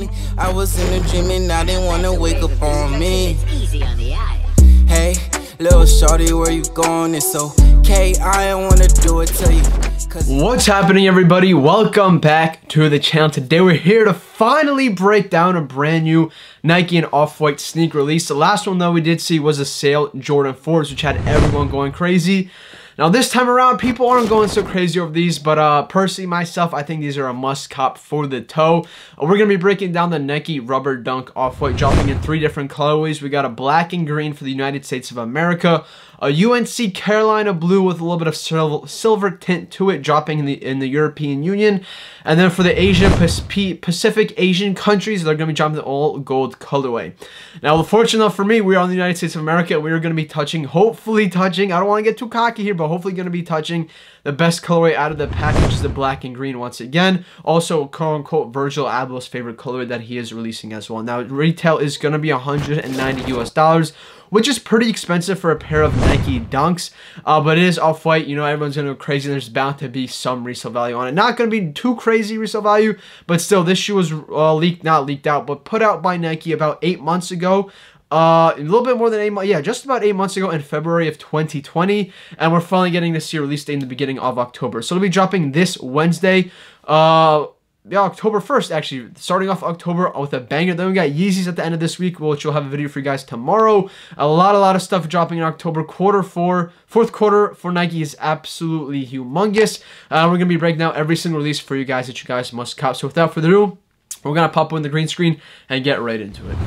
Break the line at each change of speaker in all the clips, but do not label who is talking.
me. I was in a dream and I didn't wanna wake up on me. Hey, little shorty, where you going? It's okay, I don't wanna do it to you.
What's happening, everybody? Welcome back to the channel. Today we're here to finally break down a brand new Nike and Off-White sneaker release. The last one that we did see was a Resale Jordan 4s, which had everyone going crazy. Now this time around, people aren't going so crazy over these, but personally myself, I think these are a must cop for the toe. We're going to be breaking down the Nike Rubber Dunk Off-White, dropping in 3 different colorways. We got a black and green for the United States of America, a UNC Carolina blue with a little bit of silver tint to it, dropping in the European Union. And then for the Pacific Asian countries, they're going to be dropping the all gold colorway. Now, fortunately for me, we are in the United States of America. We are going to be touching, hopefully touching, I don't want to get too cocky here, but hopefully going to be touching the best colorway out of the pack, which is the black and green once again. Also, quote-unquote, Virgil Abloh's favorite colorway that he is releasing as well. Now, retail is going to be $190 US, which is pretty expensive for a pair of Nike Dunks, but it is Off-White. You know, everyone's going to go crazy. There's bound to be some resale value on it. Not going to be too crazy resale value, but still, this shoe was not leaked out, but put out by Nike about 8 months ago. A little bit more than 8 months, yeah, just about 8 months ago in February of 2020, and we're finally getting to see a release date in the beginning of October. So it'll be dropping this Wednesday, yeah, October 1st, actually, starting off October with a banger. Then we got Yeezys at the end of this week, which we'll have a video for you guys tomorrow. A lot of stuff dropping in October. Fourth quarter for Nike is absolutely humongous. We're going to be breaking down every single release for you guys that you guys must cop. So without further ado, we're going to pop on the green screen and get right into it.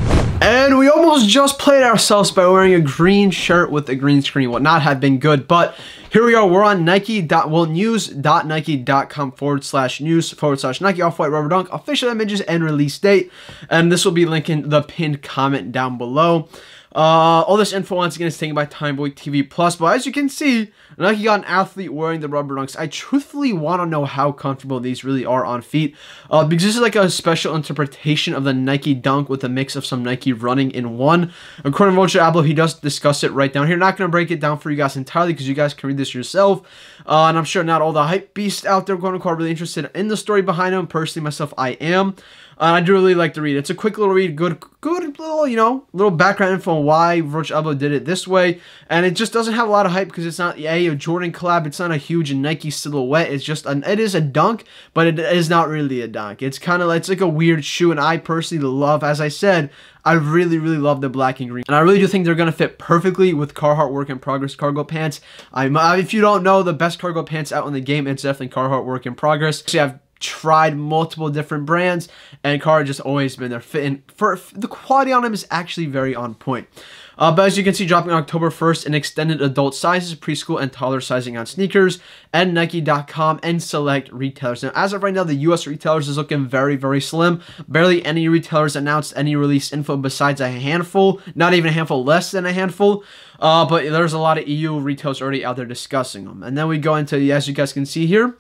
And we almost just played ourselves by wearing a green shirt with a green screen. Would not have been good, but here we are. We're on news.nike.com/news/Nike Off-White Rubber Dunk, official images and release date. And this will be linked in the pinned comment down below. All this info once again is taken by Timeboy TV Plus, but as you can see, Nike got an athlete wearing the rubber dunks. I truthfully want to know how comfortable these really are on feet, because this is like a special interpretation of the Nike Dunk with a mix of some Nike running in one. According to Virgil Abloh, he does discuss it right down here. Not going to break it down for you guys entirely because you guys can read this yourself, and I'm sure not all the hype beasts out there, quote unquote, are really interested in the story behind them. Personally, myself, I am. I do really like to read. It's a quick little read, good little, you know, little background info on why Virgil Abloh did it this way. And it just doesn't have a lot of hype because it's not a Jordan collab. It's not a huge Nike silhouette. It's just, it is a dunk, but it is not really a dunk. It's kind of, it's like a weird shoe. And I personally love, as I said, I really love the black and green. And I really do think they're going to fit perfectly with Carhartt Work in Progress cargo pants. If you don't know the best cargo pants out in the game, it's definitely Carhartt Work in Progress. So I've tried multiple different brands, and Carhartt just always been there. Fitting for the quality on them is actually very on point. But as you can see, dropping October 1st in extended adult sizes, preschool and toddler sizing on sneakers, and Nike.com and select retailers. Now, as of right now, the US retailers is looking very slim. Barely any retailers announced any release info besides a handful, not even a handful, less than a handful. But there's a lot of EU retailers already out there discussing them. And then we go into, as you guys can see here,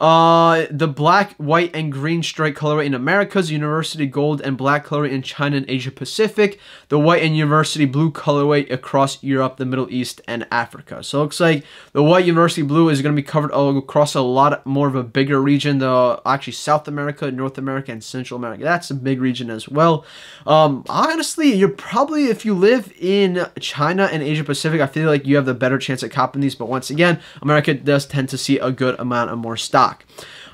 the black, white, and green stripe colorway in Americas, University Gold and black colorway in China and Asia Pacific, the white and University Blue colorway across Europe, the Middle East, and Africa. So it looks like the white University Blue is going to be covered across a lot more of a bigger region, actually South America, North America, and Central America. That's a big region as well. Honestly, you're probably, if you live in China and Asia Pacific, I feel like you have the better chance at copping these, but once again, America does tend to see a good amount of more stock.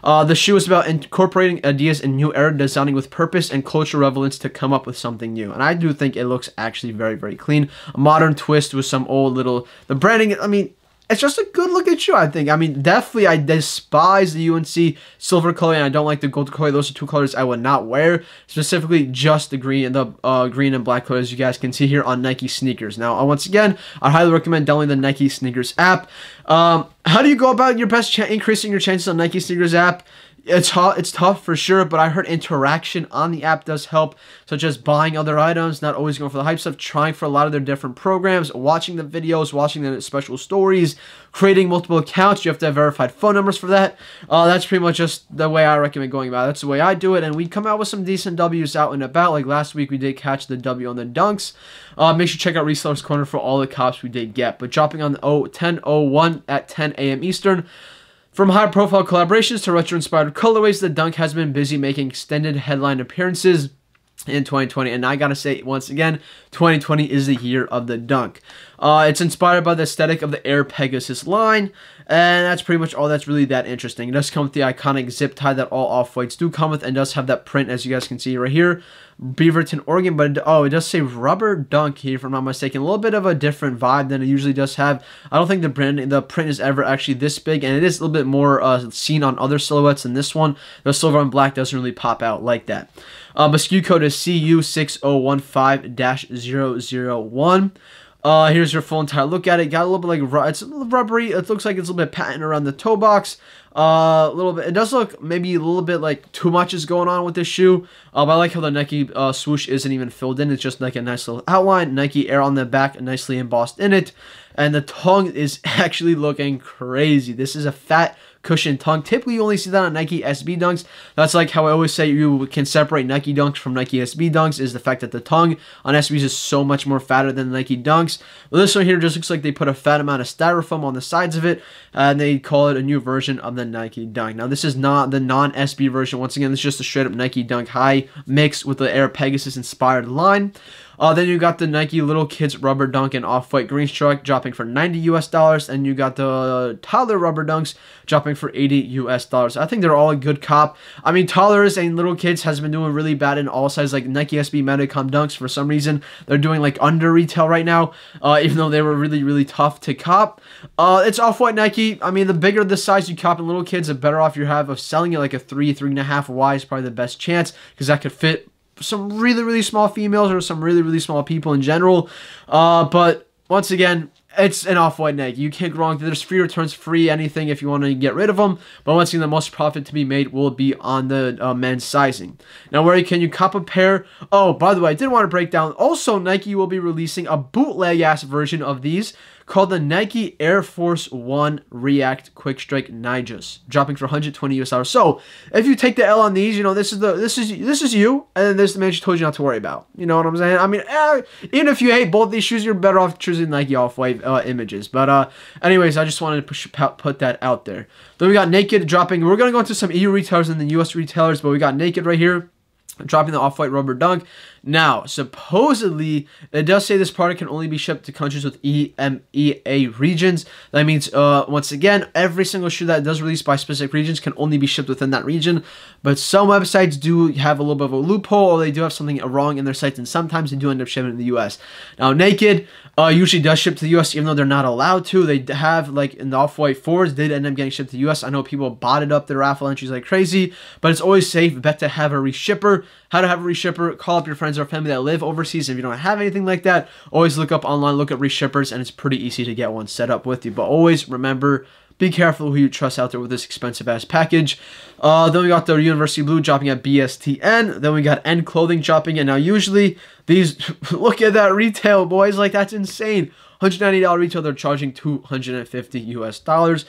The shoe is about incorporating ideas in new era, designing with purpose and cultural relevance to come up with something new. And I do think it looks actually very clean. A modern twist with some old little, the branding, I mean, it's just a good looking shoe, I think. I mean, definitely, I despise the UNC silver color, and I don't like the gold color. Those are two colors I would not wear. Specifically, just the green and the green and black colors you guys can see here on Nike sneakers. Now, once again, I highly recommend downloading the Nike sneakers app. How do you go about your best increasing your chances on Nike sneakers app? It's tough for sure, but I heard interaction on the app does help, such as buying other items, not always going for the hype stuff, trying for a lot of their different programs, watching the videos, watching the special stories, creating multiple accounts. You have to have verified phone numbers for that. That's pretty much just the way I recommend going about it. That's the way I do it, and we come out with some decent W's out and about. Like last week, we did catch the W on the dunks. Make sure to check out Resellers Corner for all the cops we did get. But dropping on the 10/01 at 10 a.m. Eastern. From high-profile collaborations to retro-inspired colorways, the Dunk has been busy making extended headline appearances in 2020. And I gotta say, once again, 2020 is the year of the dunk. It's inspired by the aesthetic of the Air Pegasus line, and that's pretty much all that's really that interesting. It does come with the iconic zip tie that all off-whites do come with, and does have that print, as you guys can see right here, Beaverton, Oregon. But it does say rubber dunk here, if I'm not mistaken. A little bit of a different vibe than it usually does have. I don't think the print is ever actually this big, and it is a little bit more seen on other silhouettes than this one. The silver and black doesn't really pop out like that. But SKU code is CU6015-001. Here's your full entire look at it. Got a little bit like it's a little rubbery. It looks like it's a little bit patent around the toe box. A little bit. It does look maybe a little bit like too much is going on with this shoe. But I like how the Nike swoosh isn't even filled in. It's just like a nice little outline. Nike Air on the back, nicely embossed in it. And the tongue is actually looking crazy. This is a fat cushion tongue. Typically, you only see that on Nike SB Dunks. That's like how I always say you can separate Nike Dunks from Nike SB Dunks, is the fact that the tongue on SBs is so much more fatter than the Nike Dunks. But this one here just looks like they put a fat amount of styrofoam on the sides of it, and they call it a new version of the Nike Dunk. Now, this is not the non-SB version. Once again, this is just a straight-up Nike Dunk High mix with the Air Pegasus inspired line. Then you got the Nike Little Kids Rubber Dunk in Off-White Green Stripe dropping for $90 US, and you got the Toddler Rubber Dunks dropping for $80 US. I think they're all a good cop. I mean, Toddlers and Little Kids has been doing really bad in all sizes, like Nike SB Metacom Dunks. For some reason, they're doing like under retail right now, even though they were really, really tough to cop. It's Off-White Nike. I mean, the bigger the size you cop in Little Kids, the better off you have of selling it. Like a 3.5 Y is probably the best chance, because that could fit some really, really small females or some really, really small people in general. But once again, it's an Off-White Nike. You can't go wrong. There's free returns, free anything if you want to get rid of them. But once again, the most profit to be made will be on the men's sizing. Now, where can you cop a pair? Oh, by the way, I did want to break down. Also, Nike will be releasing a bootleg-ass version of these called the Nike Air Force One React Quick Strike Nijas, dropping for $120 US. So if you take the L on these, you know, this is you, and this is the man she told you not to worry about. You know what I'm saying? I mean, even if you hate both these shoes, you're better off choosing Nike Off-White images. But anyways, I just wanted to put that out there. Then we got Naked dropping. We're gonna go into some EU retailers and the US retailers, but we got Naked right here dropping the Off-White Rubber Dunk. Now, supposedly, it does say this product can only be shipped to countries with EMEA regions. That means, once again, every single shoe that does release by specific regions can only be shipped within that region. But some websites do have a little bit of a loophole, or they do have something wrong in their sites, and sometimes they do end up shipping in the US. Now, Naked usually does ship to the US, even though they're not allowed to. They have, like, in the Off-White 4s, did end up getting shipped to the US. I know people botted up their raffle entries like crazy, but it's always safe bet to have a reshipper. How to have a reshipper: call up your friends or family that live overseas. If you don't have anything like that, always look up online, look at reshippers, and it's pretty easy to get one set up with you. But always remember, be careful who you trust out there with this expensive ass package. Then we got the University Blue dropping at BSTN. Then we got End Clothing dropping, and now usually these look at that retail, boys, like that's insane. $190 retail, they're charging $250 US.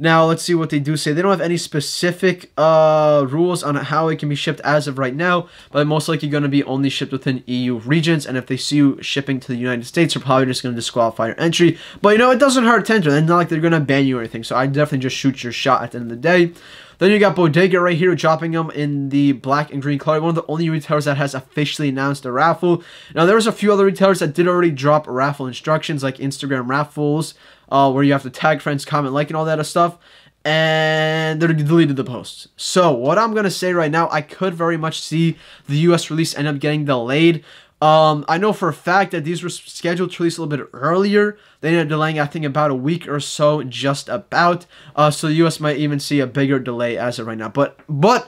Now, let's see what they do say. They don't have any specific rules on how it can be shipped as of right now, but most likely going to be only shipped within EU regions, and if they see you shipping to the United States, they're probably just going to disqualify your entry. But, you know, it doesn't hurt to enter. It's not like they're going to ban you or anything, so I definitely just shoot your shot at the end of the day. Then you got Bodega right here dropping them in the black and green color. One of the only retailers that has officially announced a raffle. Now, there was a few other retailers that did already drop raffle instructions, like Instagram raffles, where you have to tag friends, comment, like, and all that stuff. And they deleted the posts. So, what I'm going to say right now, I could very much see the US release end up getting delayed. I know for a fact that these were scheduled to release a little bit earlier. They ended up delaying, I think, about a week or so, just about. So the US might even see a bigger delay as of right now. But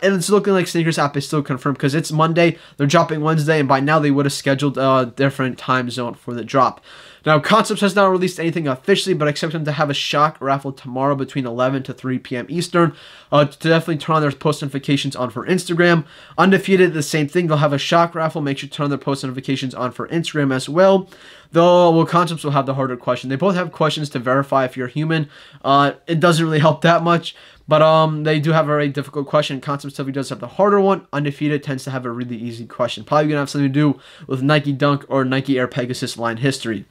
it's looking like Sneakers app is still confirmed, because it's Monday. They're dropping Wednesday, and by now they would have scheduled a different time zone for the drop. Now, Concepts has not released anything officially, but I expect them to have a shock raffle tomorrow between 11 to 3 p.m. Eastern to definitely turn on their post notifications on for Instagram. Undefeated, the same thing. They'll have a shock raffle. Make sure to turn their post notifications on for Instagram as well. Though, well, Concepts will have the harder question. They both have questions to verify if you're human. It doesn't really help that much. But they do have a very difficult question. Concepts typically does have the harder one. Undefeated tends to have a really easy question. Probably going to have something to do with Nike Dunk or Nike Air Pegasus line history.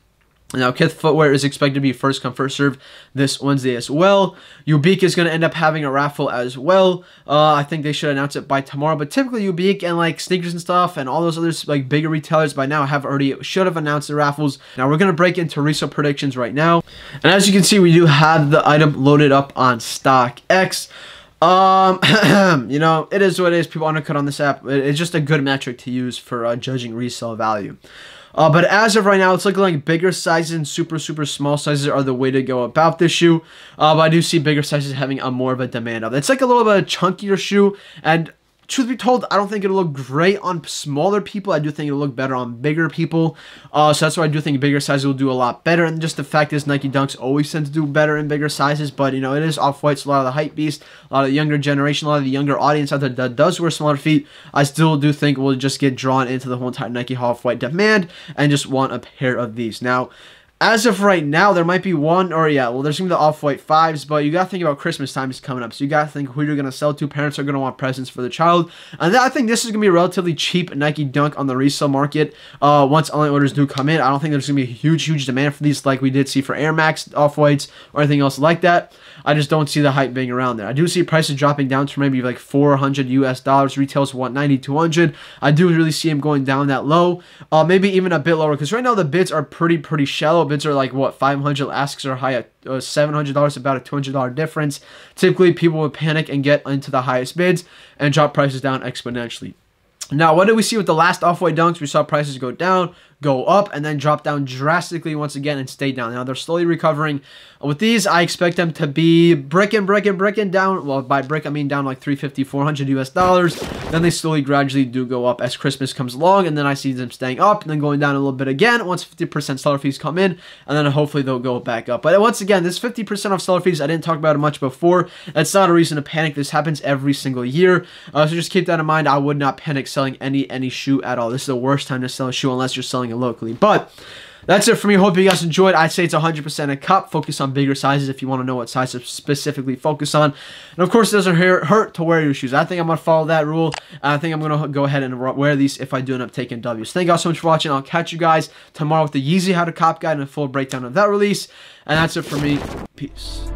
Now, Kith Footwear is expected to be first come, first serve this Wednesday as well. Ubik is going to end up having a raffle as well. I think they should announce it by tomorrow. But typically, Ubik and like sneakers and stuff and all those other like bigger retailers by now should have announced the raffles. Now, we're going to break into resale predictions right now. And as you can see, we do have the item loaded up on StockX. You know, it is what it is. People undercut on this app. It's just a good metric to use for judging resale value. But as of right now, it's looking like bigger sizes and super small sizes are the way to go about this shoe. But I do see bigger sizes having a more of a demand of it. It's like a little bit of a chunkier shoe, and truth be told, I don't think it'll look great on smaller people. I do think it'll look better on bigger people. So that's why I do think bigger sizes will do a lot better. And just the fact is, Nike Dunks always tend to do better in bigger sizes. But, you know, it is Off-White, so a lot of the hype beast, a lot of the younger generation, a lot of the younger audience out there that does wear smaller feet. I still do think we'll just get drawn into the whole entire Nike Off-White demand and just want a pair of these. Now, as of right now, there might be one, or yeah, well, there's going to be the Off-White 5s, but you got to think about Christmas time is coming up, so you got to think who you're going to sell to. Parents are going to want presents for the child, and I think this is going to be a relatively cheap Nike Dunk on the resale market once online orders do come in. I don't think there's going to be a huge demand for these like we did see for Air Max Off-Whites or anything else like that. I just don't see the hype being around there. I do see prices dropping down to maybe like $400 US. Retails $190, $200. I do really see them going down that low. Maybe even a bit lower, because right now the bids are pretty shallow. Bids are like what, 500. Asks are high at $700, about a $200 difference. Typically, people would panic and get into the highest bids and drop prices down exponentially. Now, what did we see with the last Off-White Dunks? We saw prices go down, go up, and then drop down drastically once again and stay down. Now, they're slowly recovering. With these, I expect them to be bricking down. Well, by brick, I mean down like $350, $400 US. Then they slowly, gradually do go up as Christmas comes along, and then I see them staying up and then going down a little bit again once 50% seller fees come in, and then hopefully they'll go back up. But once again, this 50% off seller fees, I didn't talk about it much before. That's not a reason to panic. This happens every single year. So just keep that in mind. I would not panic selling any shoe at all. This is the worst time to sell a shoe unless you're selling it locally. But that's it for me. Hope you guys enjoyed. I'd say it's 100% a cup. Focus on bigger sizes if you want to know what size to specifically focus on. And of course, it doesn't hurt to wear your shoes. I think I'm going to follow that rule. I think I'm going to go ahead and wear these if I do end up taking W's. Thank you guys so much for watching. I'll catch you guys tomorrow with the Yeezy How to Cop Guide and a full breakdown of that release. And that's it for me. Peace.